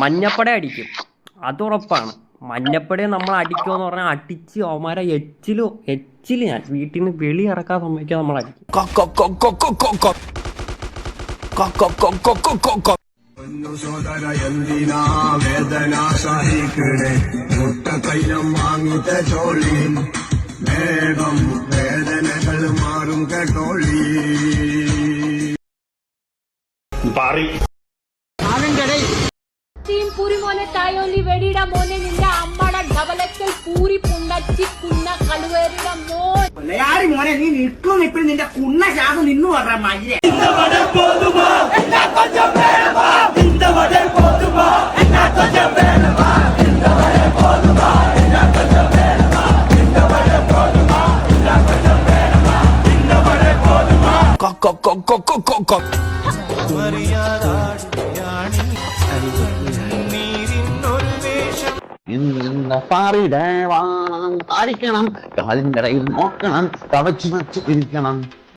മഞ്ഞപ്പട അടിക്കും, അത് ഉറപ്പാണ്. മഞ്ഞപ്പടയെ നമ്മൾ അടിക്കുമെന്ന് പറഞ്ഞാൽ അടിച്ച് അവന്മാരെ എച്ചില് ഞാൻ വീട്ടിൽ നിന്ന് വെളി ഇറക്കാൻ സമ്മതിക്കാൻ നമ്മൾ അടിക്കും. സോദര എന്തിനാ വേദന സഹിക്കണേ, മുട്ടക്കൈലം വാങ്ങിച്ച ചോളി, വേഗം വേദനകൾ മാറും കേട്ടോളി. പൂരി മോനെ തായോലി വെടിയുടെ മോനെ നിന്റെ അമ്മയുടെ ഡബലക്കൽ പൂരി പുണ്ടച്ചി കുന്ന കടുവേരുടെ മോനെ നീ നിൽക്കും ഇപ്പോഴും നിന്റെ കുന്ന ശാസം നിന്നു പറഞ്ഞ മയ്യേ. പാറിടേ വാണം, പാടിക്കണം, കാലിൻ്റെ ഇടയിൽ നോക്കണം, കവച്ചു വച്ച് ഇരിക്കണം.